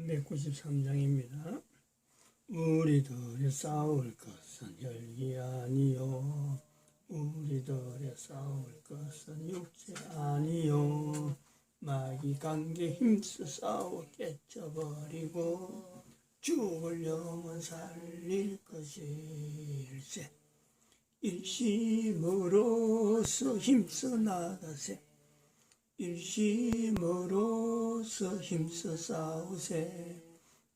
193장입니다. 우리들의 싸울 것은 혈기 아니요 우리들의 싸울 것은 육체 아니요 마귀 관계 힘써 싸워 깨쳐버리고 죽을 영혼 살릴 것일세. 일심으로서 힘써 나가세. 일심으로서 힘써 싸우세.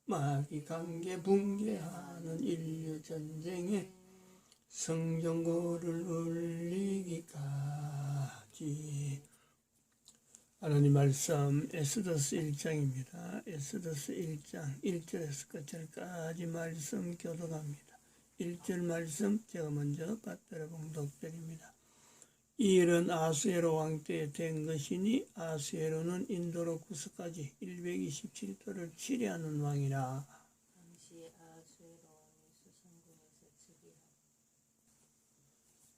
마귀 관계 붕괴하는 인류 전쟁에 성전고를 울리기까지. 하나님 말씀 에스더서 1장입니다. 에스더서 1장 1절에서 끝절까지 말씀 교독합니다. 1절 말씀 제가 먼저 받들어 봉독드립니다. 이 일은 아수에로 왕 때에 된 것이니 아수에로는 인도로 구스까지 127도를 치리하는 왕이라. 당시 아수에로 왕이 수성궁에서 즉위하고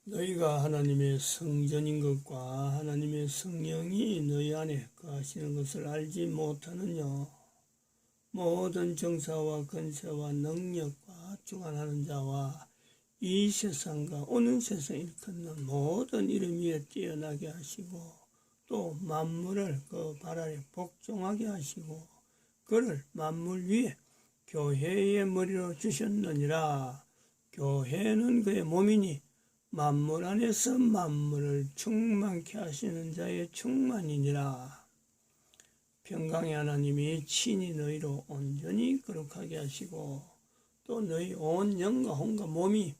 너희가 하나님의 성전인 것과 하나님의 성령이 너희 안에 거하시는 것을 알지 못하느냐. 모든 정사와 권세와 능력과 주관하는 자와 이 세상과 오는 세상 일컫는 모든 이름 위에 뛰어나게 하시고 또 만물을 그 발 아래 복종하게 하시고 그를 만물 위에 교회의 머리로 주셨느니라. 교회는 그의 몸이니 만물 안에서 만물을 충만케 하시는 자의 충만이니라. 평강의 하나님이 친히 너희로 온전히 거룩하게 하시고 또 너희 온 영과 혼과 몸이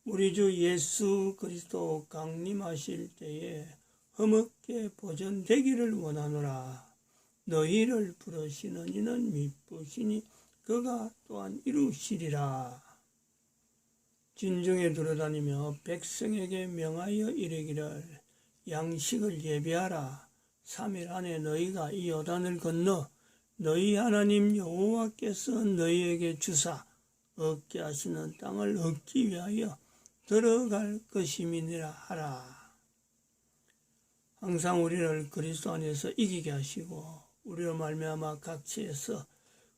우리 주 예수 그리스도 강림하실 때에 흠없게 보존되기를 원하노라. 너희를 부르시는 이는 미쁘시니 그가 또한 이루시리라. 진중에 돌아다니며 백성에게 명하여 이르기를 양식을 예비하라. 3일 안에 너희가 이 요단을 건너 너희 하나님 여호와께서 너희에게 주사 얻게 하시는 땅을 얻기 위하여 들어갈 것임이니라 하라. 항상 우리를 그리스도 안에서 이기게 하시고 우리로 말미암아 각지에서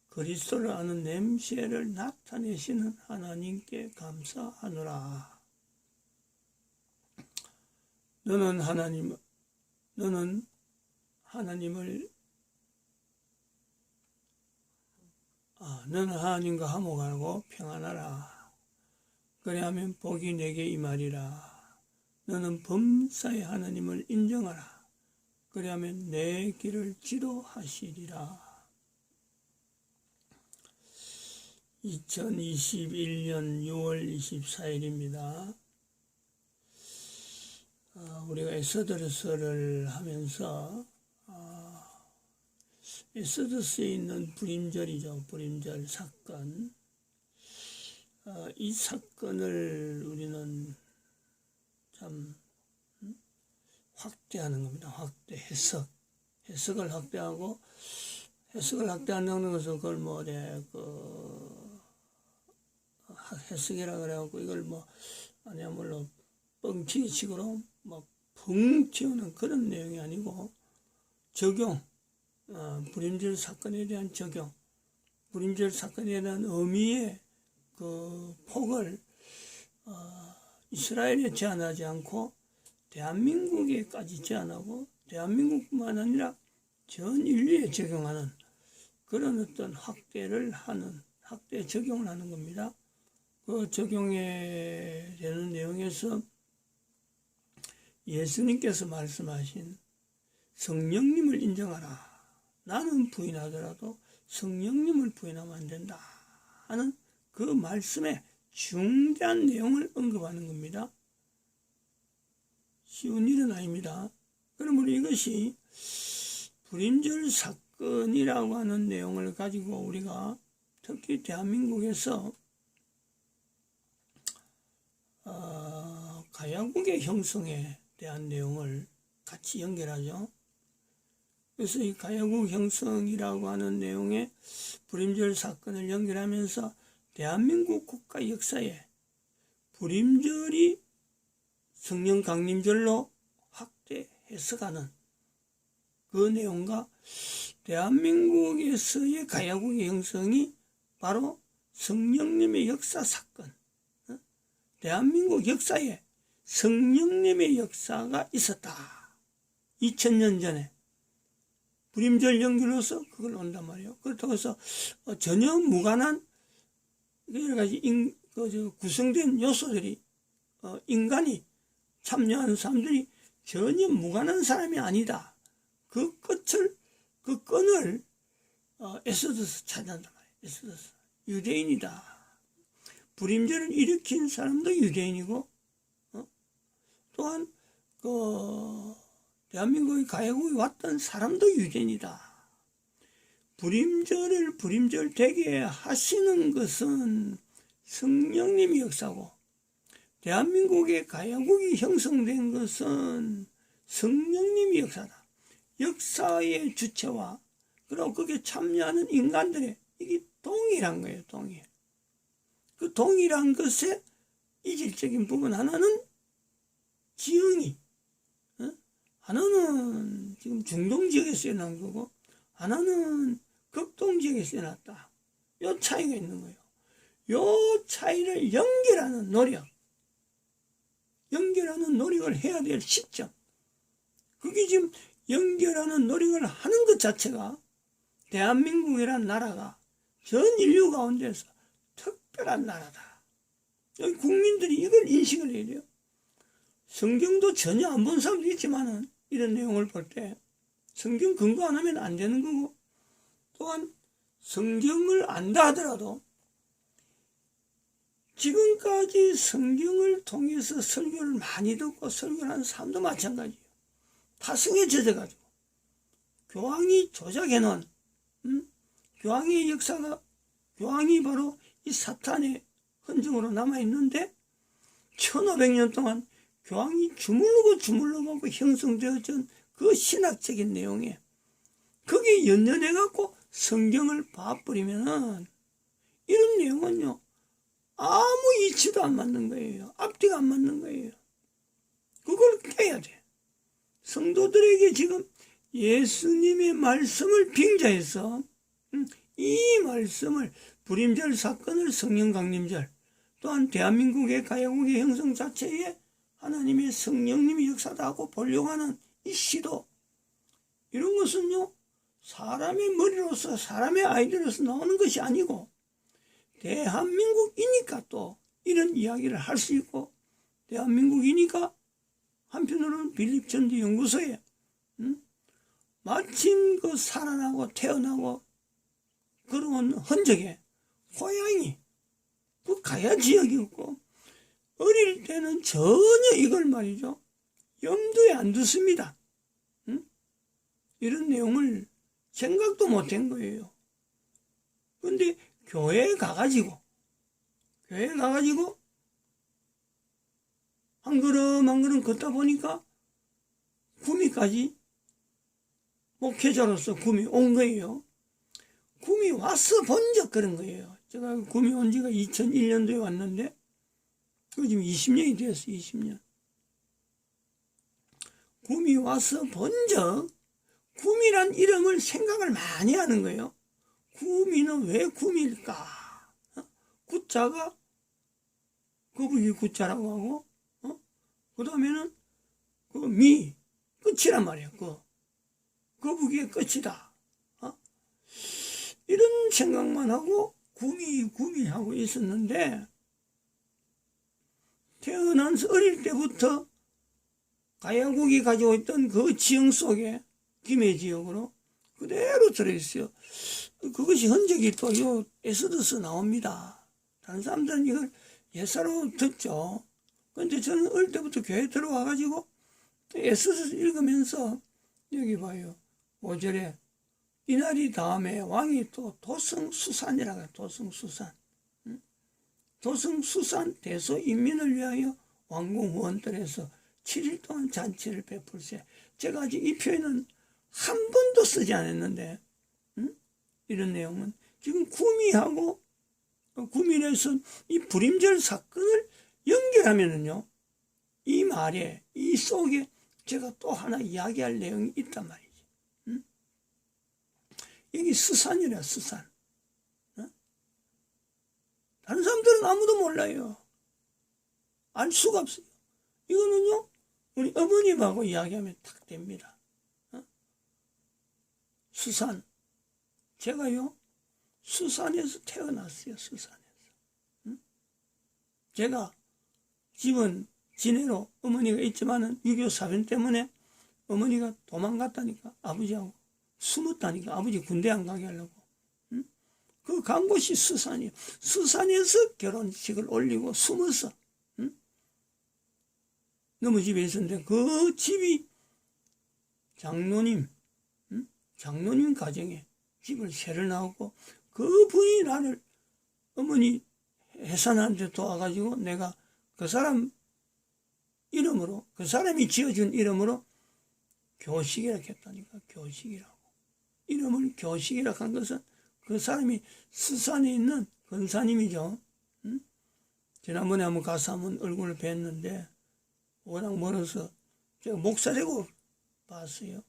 그리스도를 아는 냄새를 나타내시는 하나님께 감사하노라. 너는 하나님과 화목하고 평안하라. 그리하면 복이 내게 임하리라. 너는 범사의 하나님을 인정하라. 그리하면 내 길을 지도하시리라. 2021년 6월 24일입니다. 우리가 에스더서를 하면서 에스더서에 있는 불임절이죠. 불임절 사건. 이 사건을 우리는 참 확대하는 겁니다. 확대, 해석을 확대하고 해석을 확대한다는 것은 그걸 해석이라 그래갖고 이걸 아니야말로 뻥튀기식으로 펑 튀우는 그런 내용이 아니고 적용, 불임절 사건에 대한 적용, 불임절 사건에 대한 의미의 그 폭을 이스라엘에 제한하지 않고 대한민국에까지 제한하고 대한민국뿐만 아니라 전 인류에 적용하는 그런 어떤 확대 적용을 하는 겁니다. 그 적용에 되는 내용에서 예수님께서 말씀하신 성령님을 인정하라. 나는 부인하더라도 성령님을 부인하면 안 된다 하는 그 말씀에 중대한 내용을 언급하는 겁니다. 쉬운 일은 아닙니다. 그러므로 이것이 불임절 사건이라고 하는 내용을 가지고 우리가 특히 대한민국에서 가야국의 형성에 대한 내용을 같이 연결하죠. 그래서 이 가야국 형성이라고 하는 내용에 불임절 사건을 연결하면서 대한민국 국가 역사에 불임절이 성령 강림절로 확대 해석하는 그 내용과 대한민국에서의 가야국의 형성이 바로 성령님의 역사 사건, 대한민국 역사에 성령님의 역사가 있었다. 2000년 전에 불임절 연결로서 그걸 온단 말이에요. 그렇다고 해서 전혀 무관한 여러 가지 구성된 요소들이 인간이 참여하는 사람들이 전혀 무관한 사람이 아니다. 그 끈을 에스더서 찾는단 말이에요. 에스더서 유대인이다. 불임절을 일으킨 사람도 유대인이고, 또한 대한민국의 가야국에 왔던 사람도 유대인이다. 불임절을 불임절 되게 하시는 것은 성령님의 역사고, 대한민국의 가야국이 형성된 것은 성령님의 역사다. 역사의 주체와 그리고 거기에 참여하는 인간들의 이게 동일한 거예요. 동일. 그 동일한 것의 이질적인 부분 하나는 지형이, 하나는 지금 중동지역에 난 거고 하나는 극동지역에 놨다. 요 차이가 있는 거예요. 요 차이를 연결하는 노력을 해야 될 시점. 그게 지금 연결하는 노력을 하는 것 자체가 대한민국이라는 나라가 전 인류 가운데서 특별한 나라다. 여기 국민들이 이걸 인식을 해야 돼요. 성경도 전혀 안 본 사람도 있지만은 이런 내용을 볼 때 성경 근거 안 하면 안 되는 거고, 또한 성경을 안다 하더라도 지금까지 성경을 통해서 설교를 많이 듣고 설교를 하는 사람도 마찬가지예요. 타성에 젖어가지고 교황이 조작해놓은 교황의 역사가, 교황이 바로 이 사탄의 흔적으로 남아있는데 1500년 동안 교황이 주물르고 형성되어진 그 신학적인 내용에 거기에 연연해갖고 성경을 봐버리면은 이런 내용은요 아무 이치도 안 맞는 거예요. 앞뒤가 안 맞는 거예요. 그걸 깨야 돼. 성도들에게 지금 예수님의 말씀을 빙자해서 이 말씀을 불임절 사건을 성령 강림절, 또한 대한민국의 가야국의 형성 자체에 하나님의 성령님의 역사다 하고 보려고 하는 이 시도, 이런 것은요 사람의 머리로서 사람의 아이디어로서 나오는 것이 아니고 대한민국이니까 또 이런 이야기를 할 수 있고, 대한민국이니까 한편으로는 빌립전도연구소에 마침 그 살아나고 태어나고 그런 흔적에 고향이 그 가야 지역이었고, 어릴 때는 전혀 이걸 말이죠 염두에 안 두습니다. 이런 내용을 생각도 못한 거예요. 그런데 교회에 가가지고 한 걸음 걷다 보니까 구미까지 목회자로서 구미 온 거예요. 구미 와서 본 적 그런 거예요. 제가 구미 온 지가 2001년도에 왔는데 그 지금 20년이 되었어요. 20년. 구미 와서 본 적, 구미란 이름을 생각을 많이 하는 거예요. 구미는 왜 구미일까? 구자가 거북이 구자라고 하고, 그 다음에는 그 미, 끝이란 말이에요. 거북이의 끝이다. 이런 생각만 하고 구미 하고 있었는데, 태어나서 어릴 때부터 가야국이 가지고 있던 그 지형 속에 김해 지역으로 그대로 들어있어요. 그것이 흔적이 또 요 에스더서 나옵니다. 다른 사람들은 이걸 옛사로 듣죠. 그런데 저는 어릴 때부터 교회 들어와가지고 에스더서 읽으면서 여기 봐요. 5절에 이날이 다음에 왕이 또 도성수산이라고 해요. 도성수산. 도성수산 대소인민을 위하여 왕궁 후원들에서 7일 동안 잔치를 베풀세. 제가 아직 이 표현은 한 번도 쓰지 않았는데, 이런 내용은 지금 구미에서 이 불임절 사건을 연결하면은요, 이 말에, 이 속에 제가 또 하나 이야기할 내용이 있단 말이지. 여기 수산이라, 수산. 어? 다른 사람들은 아무도 몰라요. 알 수가 없어요. 이거는요, 우리 어머님하고 이야기하면 딱 됩니다. 어? 수산. 제가요, 수산에서 태어났어요, 수산에서. 응? 제가 집은 진해로 어머니가 있지만은 6.25 사변 때문에 어머니가 도망갔다니까, 아버지하고. 숨었다니까, 아버지 군대 안 가게 하려고. 응? 그 간 곳이 수산이에요. 수산에서 결혼식을 올리고 숨어서. 응? 너무 집에 있었는데, 그 집이 장로님, 응? 장로님 가정에 집을 새를 나왔고, 그 분이 나를 어머니 해산한테 도와가지고 내가 그 사람 이름으로, 그 사람이 지어준 이름으로 교식이라고 했다니까, 교식이라고. 이름을 교식이라고 한 것은 그 사람이 수산에 있는 권사님이죠. 응? 지난번에 한번 가서 한번 얼굴을 뵀는데 워낙 멀어서 제가 목사라고 봤어요.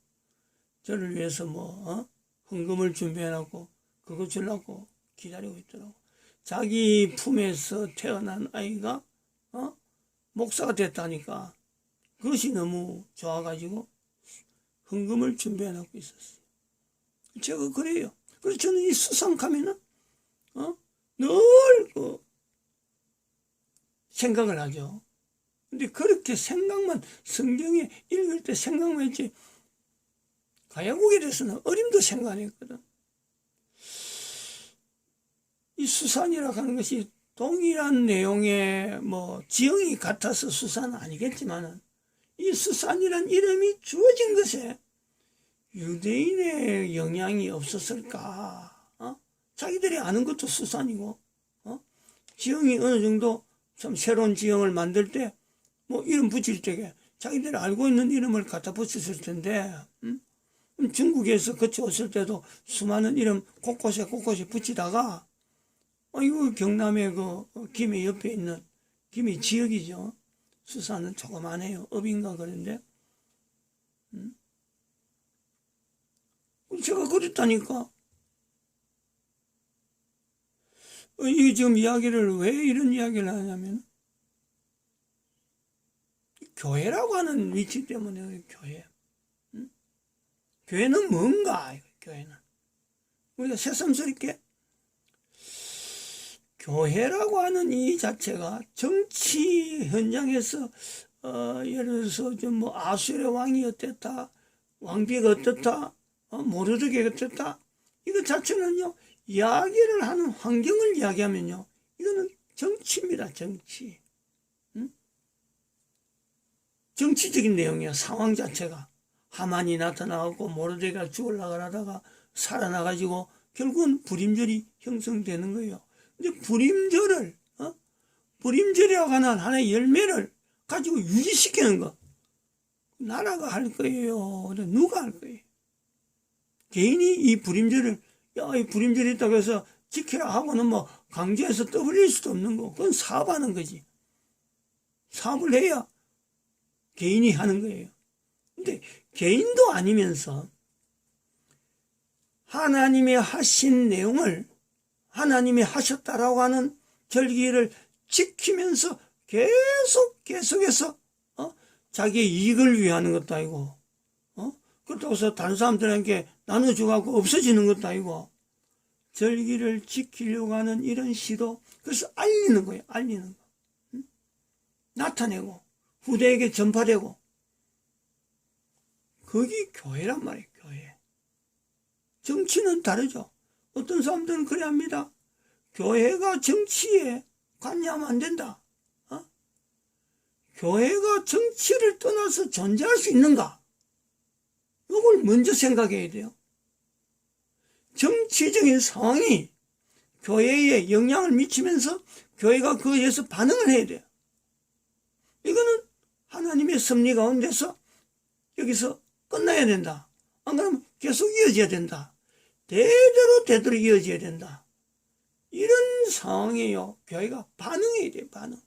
저를 위해서 헌금을 준비해놓고 그거 주려고 기다리고 있더라고. 자기 품에서 태어난 아이가 목사가 됐다니까 그것이 너무 좋아가지고 헌금을 준비해놓고 있었어요. 제가 그래요. 그래서 저는 이 수상 가면은 늘 생각을 하죠. 근데 그렇게 생각만 성경에 읽을 때 생각만 했지 가야국에 대해서는 어림도 생각 안 했거든. 이 수산이라고 하는 것이 동일한 내용의 지형이 같아서 수산은 아니겠지만은 이 수산이란 이름이 주어진 것에 유대인의 영향이 없었을까? 자기들이 아는 것도 수산이고, 지형이 어느 정도 참 새로운 지형을 만들 때, 이름 붙일 때에 자기들이 알고 있는 이름을 갖다 붙였을 텐데, 중국에서 거쳐왔을 때도 수많은 이름 곳곳에 붙이다가, 이거 경남의 김해 옆에 있는 김해 지역이죠. 수산은 조그만해요. 업인가 그런데. 제가 그랬다니까. 이 지금 이야기를 왜 이런 이야기를 하냐면 교회라고 하는 위치 때문에 교회. 교회는 뭔가? 교회는 우리가 새삼스럽게 교회라고 하는 이 자체가 정치 현장에서 예를 들어서 좀 아수르의 왕이 어땠다, 왕비가 어떻다, 모르드게 어떻다, 이거 자체는요 이야기를 하는 환경을 이야기하면요 이거는 정치입니다. 정치. 정치적인 내용이야. 상황 자체가 하만이 나타나고 모르드게가 죽으려고 하다가 살아나가지고 결국은 불임절이 형성되는 거예요. 근데 불임절이라고 하는 하나의 열매를 가지고 유지시키는 거. 나라가 할 거예요. 누가 할 거예요? 개인이 이 불임절을, 이 불임절이 있다고 해서 지키라 하고는 강제해서 떠벌릴 수도 없는 거. 그건 사업하는 거지. 사업을 해야 개인이 하는 거예요. 근데 개인도 아니면서 하나님이 하신 내용을 하나님이 하셨다라고 하는 절기를 지키면서 계속해서 자기의 이익을 위하는 것도 아니고 그렇다고 해서 다른 사람들에게 나눠주고 없어지는 것도 아니고 절기를 지키려고 하는 이런 시도, 그래서 알리는 거예요. 알리는 거. 나타내고 후대에게 전파되고, 그게 교회란 말이에요. 교회. 정치는 다르죠. 어떤 사람들은 그래 합니다. 교회가 정치에 관여하면 안 된다. 교회가 정치를 떠나서 존재할 수 있는가? 이걸 먼저 생각해야 돼요. 정치적인 상황이 교회에 영향을 미치면서 교회가 그에 의해서 반응을 해야 돼요. 이거는 하나님의 섭리 가운데서 여기서 끝나야 된다. 안 그러면 계속 이어져야 된다. 대대로 이어져야 된다. 이런 상황이에요. 교회가 반응해야 돼요. 반응.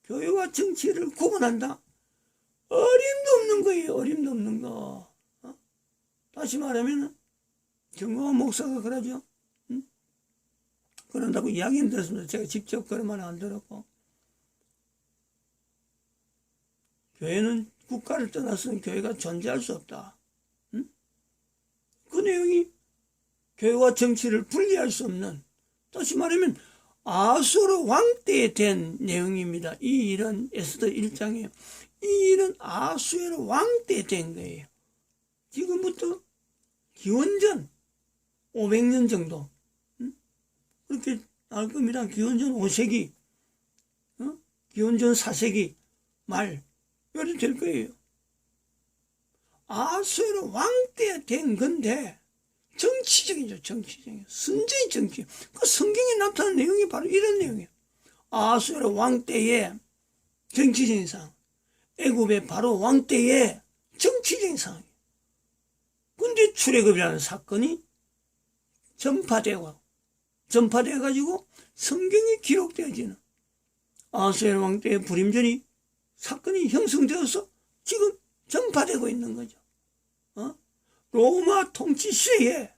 교회와 정치를 구분한다. 어림도 없는 거예요. 어림도 없는 거. 다시 말하면 정광훈 목사가 그러죠. 응? 그런다고 이야기는 들었습니다. 제가 직접 그런 말은 안 들었고. 교회는 국가를 떠나서는 교회가 존재할 수 없다. 응? 그 내용이 교회와 정치를 분리할 수 없는, 다시 말하면 아수르 왕 때에 된 내용입니다. 이 일은 에스더 1장에 이 일은 아수르 왕 때에 된 거예요. 지금부터 기원전 500년 정도, 그렇게 알 겁니다. 기원전 5세기, 기원전 4세기 말 이렇게 될 거예요. 아수르 왕 때 된 건데 정치적이죠. 정치적인 순전히 정치. 그 성경에 나타난 내용이 바로 이런 내용이에요. 아수르 왕 때의 정치적인 상황, 애굽의 바로 왕 때의 정치적인 상황이에요. 근데 출애굽이라는 사건이 전파되어가지고 성경이 기록되어지는 아수르 왕 때의 불임전이 사건이 형성되어서 지금 전파되고 있는 거죠. 로마 통치 시대에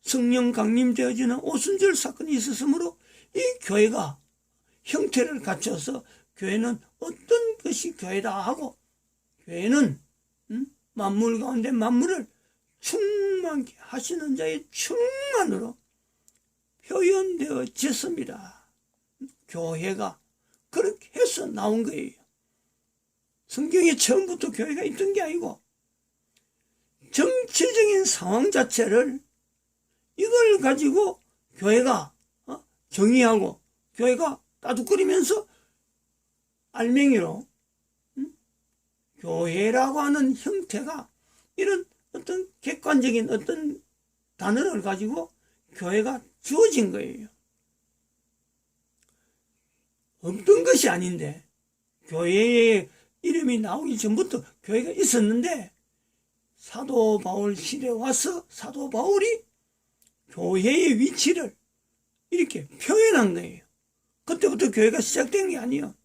성령 강림되어지는 오순절 사건이 있었으므로 이 교회가 형태를 갖춰서 교회는 어떤 것이 교회다 하고, 교회는 만물 가운데 만물을 충만케 하시는 자의 충만으로 표현되어졌습니다. 교회가 그렇게 해서 나온 거예요. 성경에 처음부터 교회가 있던 게 아니고 정치적인 상황 자체를 이걸 가지고 교회가 정의하고 교회가 따둑거리면서 알맹이로 교회라고 하는 형태가 이런 어떤 객관적인 어떤 단어를 가지고 교회가 주어진 거예요. 없던 것이 아닌데, 교회의 이름이 나오기 전부터 교회가 있었는데 사도 바울 시대에 와서 사도 바울이 교회의 위치를 이렇게 표현한 거예요. 그때부터 교회가 시작된 게 아니에요.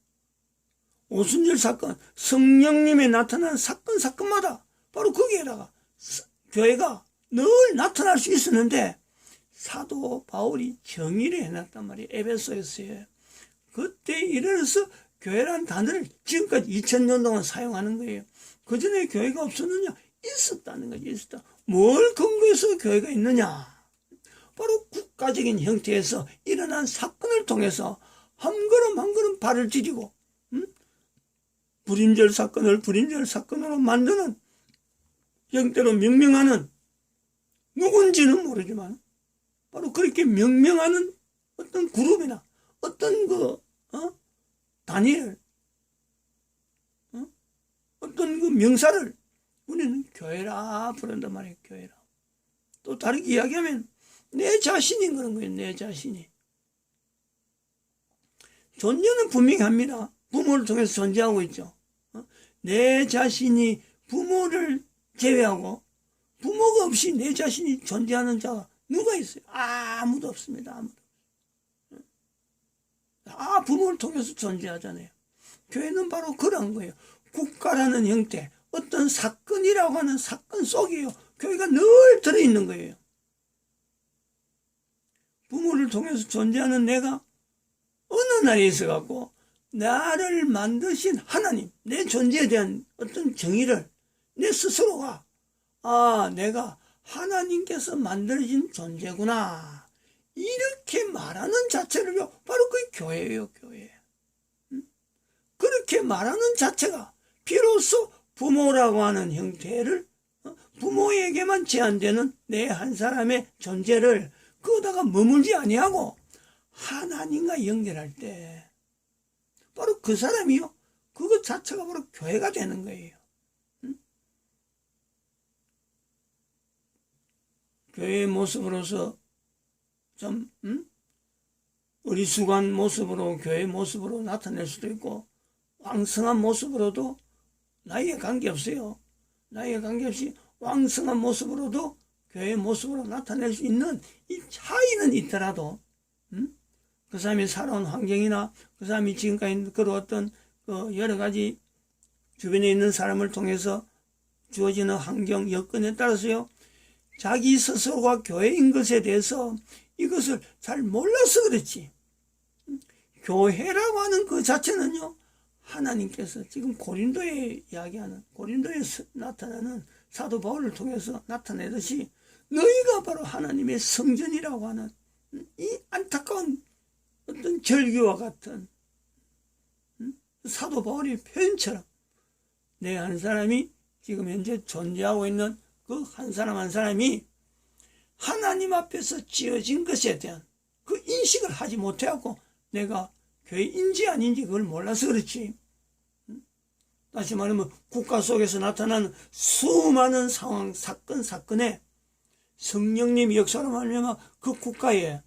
오순절 사건, 성령님의 나타난 사건마다 바로 거기에다가 교회가 늘 나타날 수 있었는데 사도 바울이 정의를 해놨단 말이에요. 에베소에서요. 그때 이르러서 교회라는 단어를 지금까지 2000년 동안 사용하는 거예요. 그전에 교회가 없었느냐? 있었다는 거지. 있었다. 뭘 근거해서 교회가 있느냐? 바로 국가적인 형태에서 일어난 사건을 통해서 한 걸음 한 걸음 발을 디디고 불임절 사건을 불임절 사건으로 만드는, 형태로 명명하는, 누군지는 모르지만 바로 그렇게 명명하는 어떤 그룹이나 어떤 단위를, 어떤 그 명사를 우리는 교회라 부른단 말이에요. 교회라. 또 다르게 이야기하면 내 자신이 그런 거예요. 내 자신이. 존재는 분명히 합니다. 부모를 통해서 존재하고 있죠. 내 자신이 부모를 제외하고 부모가 없이 내 자신이 존재하는 자가 누가 있어요? 아무도 없습니다. 아무도. 부모를 통해서 존재하잖아요. 교회는 바로 그런 거예요. 국가라는 형태, 어떤 사건이라고 하는 사건 속에요. 교회가 늘 들어있는 거예요. 부모를 통해서 존재하는 내가 어느 날에 있어갖고 나를 만드신 하나님, 내 존재에 대한 어떤 정의를 내 스스로가 내가 하나님께서 만들어진 존재구나, 이렇게 말하는 자체를요, 바로 그 교회예요. 교회. 그렇게 말하는 자체가 비로소 부모라고 하는 형태를, 부모에게만 제한되는 내 한 사람의 존재를 거기다가 머물지 아니하고 하나님과 연결할 때 바로 그 사람이요, 그것 자체가 바로 교회가 되는 거예요. 교회의 모습으로서 좀 어리숙한 모습으로, 교회의 모습으로 나타낼 수도 있고, 왕성한 모습으로도 나이에 관계없어요. 나이에 관계없이 왕성한 모습으로도 교회의 모습으로 나타낼 수 있는 이 차이는 있더라도, 그 사람이 살아온 환경이나 그 사람이 지금까지 걸어왔던 그 여러 가지 주변에 있는 사람을 통해서 주어지는 환경, 여건에 따라서요, 자기 스스로가 교회인 것에 대해서 이것을 잘 몰라서 그렇지. 교회라고 하는 그 자체는요, 하나님께서 지금 고린도에 이야기하는, 고린도에 나타나는 사도 바울을 통해서 나타내듯이 너희가 바로 하나님의 성전이라고 하는 이 안타까운 어떤 절규와 같은 사도 바울의 표현처럼 내 한 사람이 지금 현재 존재하고 있는 그 한 사람 한 사람이 하나님 앞에서 지어진 것에 대한 그 인식을 하지 못해갖고 내가 교회인지 아닌지 그걸 몰라서 그렇지. 다시 말하면 국가 속에서 나타나는 수많은 상황, 사건에 성령님 역사로 말미암아 그 국가에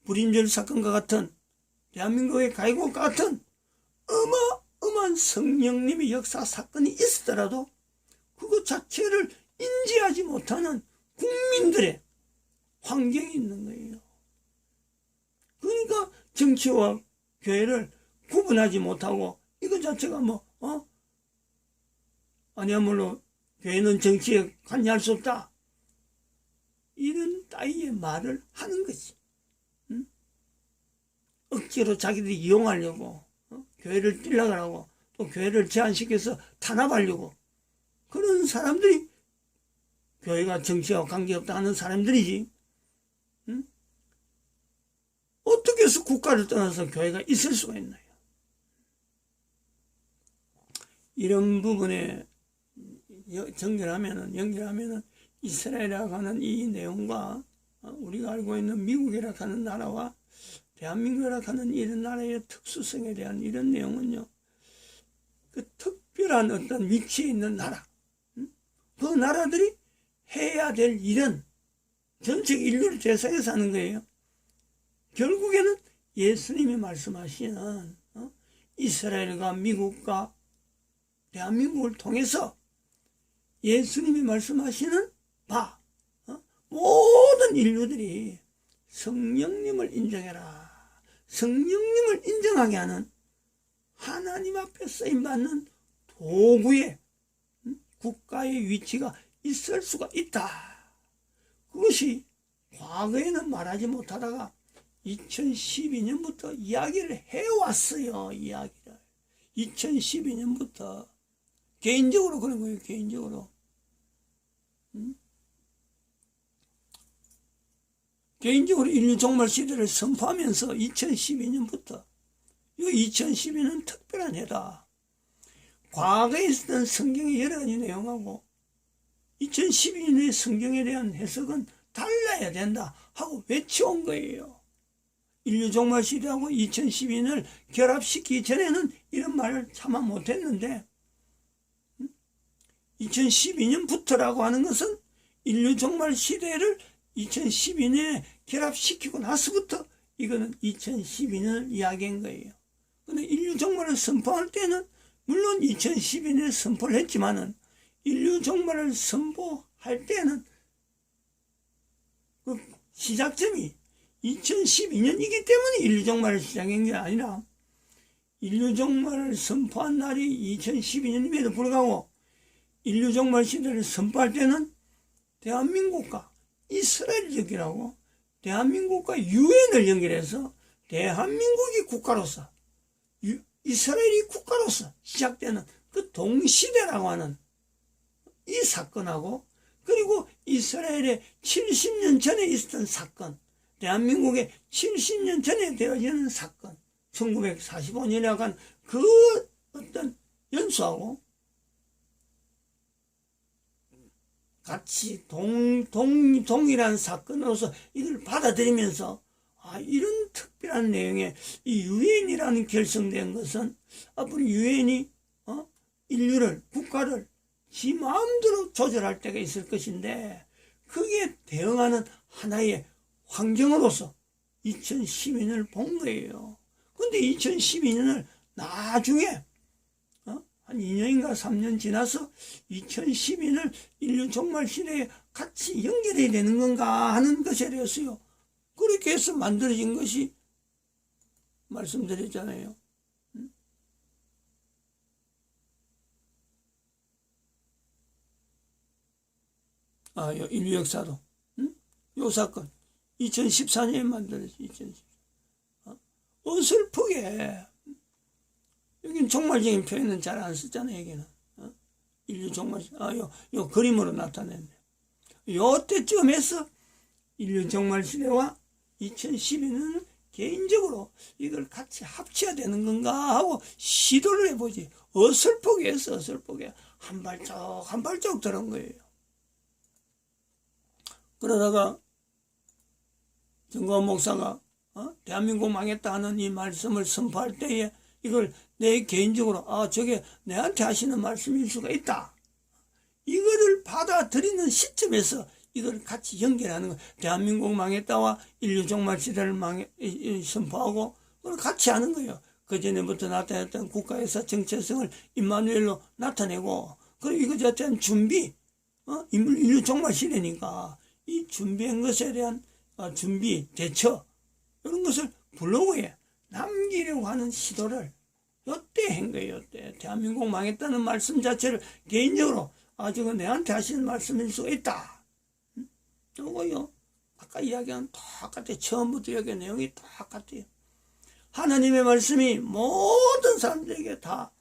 불임절 사건과 같은 대한민국의 가이국과 같은 어마어마한 성령님의 역사 사건이 있었더라도 그것 자체를 인지하지 못하는 국민들의 환경이 있는 거예요. 그러니까 정치와 교회를 구분하지 못하고 이것 자체가 아니야말로 교회는 정치에 관여할 수 없다. 이런 따위의 말을 하는 거지. 응? 억지로 자기들이 이용하려고 교회를 뛸려고 또 교회를 제한시켜서 탄압하려고 그런 사람들이 교회가 정치와 관계없다 하는 사람들이지. 응? 어떻게 해서 국가를 떠나서 교회가 있을 수가 있나요? 이런 부분에 연결하면은 이스라엘이라고 하는 이 내용과 우리가 알고 있는 미국이라고 하는 나라와 대한민국이라고 하는 이런 나라의 특수성에 대한 이런 내용은요, 그 특별한 어떤 위치에 있는 나라, 그 나라들이 해야 될 일은 전체 인류를 대상해서 하는 거예요. 결국에는 예수님이 말씀하시는 이스라엘과 미국과 대한민국을 통해서 예수님이 말씀하시는 바 모든 인류들이 성령님을 인정해라. 성령님을 인정하게 하는 하나님 앞에 쓰임받는 도구의 국가의 위치가 있을 수가 있다. 그것이 과거에는 말하지 못하다가 2012년부터 이야기를 해왔어요. 이야기를 2012년부터 개인적으로 그런 거예요. 개인적으로 개인적으로 인류 종말 시대를 선포하면서 2012년부터 이 2012년은 특별한 해다. 과거에 있었던 성경의 여러 가지 내용하고 2012년의 성경에 대한 해석은 달라야 된다 하고 외쳐온 거예요. 인류 종말 시대하고 2012년을 결합시키기 전에는 이런 말을 차마 못했는데 2012년부터라고 하는 것은 인류 종말 시대를 2012년에 결합시키고 나서부터 이거는 2012년을 이야기한 거예요. 근데 인류 종말을 선포할 때는 물론 2012년에 선포를 했지만은 인류 종말을 선포할 때는 그 시작점이 2012년이기 때문에 인류 종말을 시작한 게 아니라 인류 종말을 선포한 날이 2012년임에도 불구하고 인류 종말 시대를 선포할 때는 대한민국과 이스라엘적이라고 대한민국과 유엔을 연결해서 대한민국이 국가로서 이스라엘이 국가로서 시작되는 그 동시대라고 하는 이 사건하고 그리고 이스라엘의 70년 전에 있었던 사건, 대한민국의 70년 전에 되어지는 사건, 1945년에 간 그 어떤 연수하고 같이 동일한 사건으로서 이걸 받아들이면서 이런 특별한 내용의 이 유엔이라는 결성된 것은 앞으로 유엔이 인류를 국가를 지 마음대로 조절할 때가 있을 것인데 그게 대응하는 하나의 환경으로서 2012년을 본 거예요. 근데 2012년을 나중에 한 2년인가 3년 지나서 2012년을 인류 종말 시대에 같이 연결해야 되는 건가 하는 것에 대해서요. 그렇게 해서 만들어진 것이 말씀드렸잖아요. 요 인류 역사도, 요 사건 2014년에 만들어졌어. 2014. 어설프게 여긴 종말적인 표현은 잘 안 쓰잖아요. 여기는 인류 종말, 요 그림으로 나타냈네. 요때쯤 해서 인류 종말 시대와 2012년은 개인적으로 이걸 같이 합쳐야 되는 건가 하고 시도를 해보지. 어설프게 했어. 어설프게 한 발짝 한 발짝 들은 거예요. 그러다가 정광훈 목사가 대한민국 망했다 하는 이 말씀을 선포할 때에 이걸 내 개인적으로 저게 내한테 하시는 말씀일 수가 있다. 이거를 받아들이는 시점에서 이걸 같이 연결하는 거예요. 대한민국 망했다와 인류 종말 시대를 선포하고 그걸 같이 하는 거예요. 그 전에부터 나타났던 국가에서 정체성을 임마누엘로 나타내고 그리고 이거 자체는 준비, 인류 종말 시대니까 이 준비한 것에 대한 준비, 대처 이런 것을 블로그에 남기려고 하는 시도를 요때 한 거예요. 요때 대한민국 망했다는 말씀 자체를 개인적으로 저거 내한테 하시는 말씀일 수가 있다. 요거요. 아까 이야기한 똑같아요. 처음부터 여기 내용이 똑같아요. 하나님의 말씀이 모든 사람들에게 다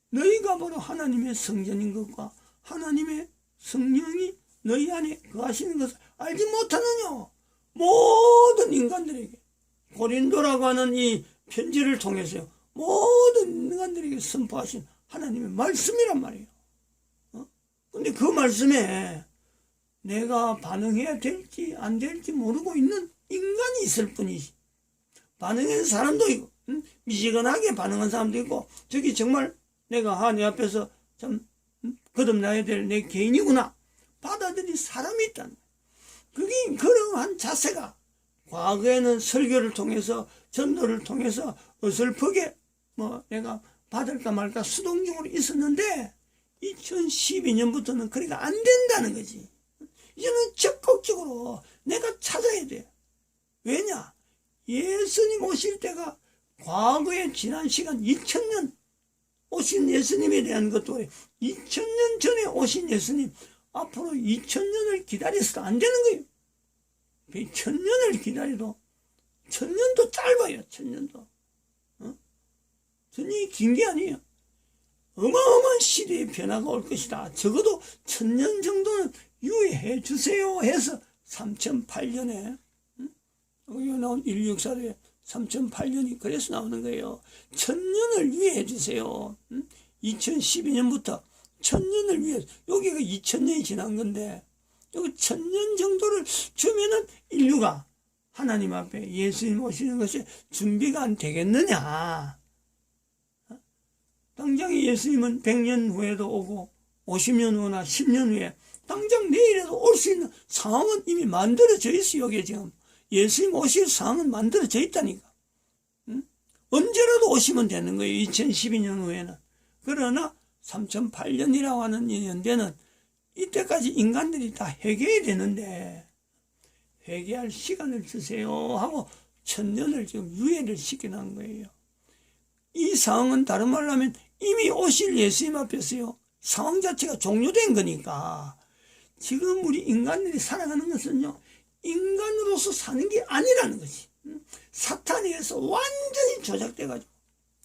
너희가 바로 하나님의 성전인 것과 하나님의 성령이 너희 안에 거하시는 것을 알지 못하느냐. 모든 인간들에게 고린도라고 하는 이 편지를 통해서요. 모든 인간들에게 선포하신 하나님의 말씀이란 말이에요. 근데 그 말씀에 내가 반응해야 될지 안 될지 모르고 있는 인간이 있을 뿐이지. 반응하는 사람도 있고 미지근하게 반응한 사람도 있고 저기 정말 내가 내 앞에서 참 거듭나야 될 내 개인이구나 받아들인 사람이 있다는 거예요. 그게 그러한 자세가 과거에는 설교를 통해서 전도를 통해서 어설프게 내가 받을까 말까 수동적으로 있었는데 2012년부터는 그러니까 안 된다는 거지. 이제는 적극적으로 내가 찾아야 돼. 왜냐? 예수님 오실 때가 과거에 지난 시간 2000년 오신 예수님에 대한 것도 2000년 전에 오신 예수님 앞으로 2000년을 기다려서도 안 되는 거예요. 1000년을 기다려도 1000년도 짧아요. 1000년도. 전이 긴 게 아니에요. 어마어마한 시대의 변화가 올 것이다. 적어도 1000년 정도는 유예해 주세요 해서 3008년에 여기 나온 인류 역사에 3008년이 그래서 나오는 거예요. 1000년을 유예해 주세요. 2012년부터 1000년을 위해 여기가 2000년이 지난 건데 여기 1000년 정도를 주면은 인류가 하나님 앞에 예수님 오시는 것이 준비가 안 되겠느냐. 당장 예수님은 100년 후에도 오고 50년 후나 10년 후에 당장 내일에도 올 수 있는 상황은 이미 만들어져 있어요. 여기에 지금 예수님 오실 상황은 만들어져 있다니까. 언제라도 오시면 되는 거예요. 2012년 후에는. 그러나 3008년이라고 하는 이 연대는 이때까지 인간들이 다 회개해야 되는데 회개할 시간을 주세요 하고 1000년을 지금 유예를 시켜놓은 거예요. 이 상황은 다른 말로 하면 이미 오실 예수님 앞에서요. 상황 자체가 종료된 거니까 지금 우리 인간들이 살아가는 것은요. 인간으로서 사는 게 아니라는 거지. 사탄에 의해서 완전히 조작돼가지고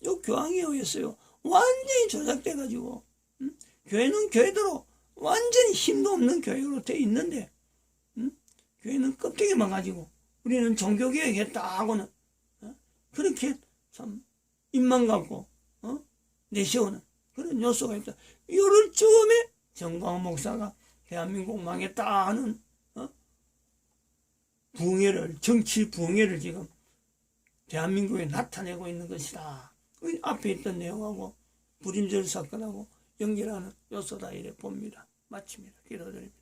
요 교황에 의해서요. 완전히 조작돼가지고 교회는 교회대로 완전히 힘도 없는 교회로 돼 있는데 교회는 껍데기만 가지고 우리는 종교개혁 했다 하고는 그렇게 참 입만 갖고 내세우는 그런 요소가 있다. 요럴 즈음에 정광훈 목사가 대한민국 망했다 하는 정치 부흥회를 지금 대한민국에 나타내고 있는 것이다. 그 앞에 있던 내용하고 불임절 사건하고 연결하는 요소다 이래 봅니다. 마칩니다. 기도드립니다.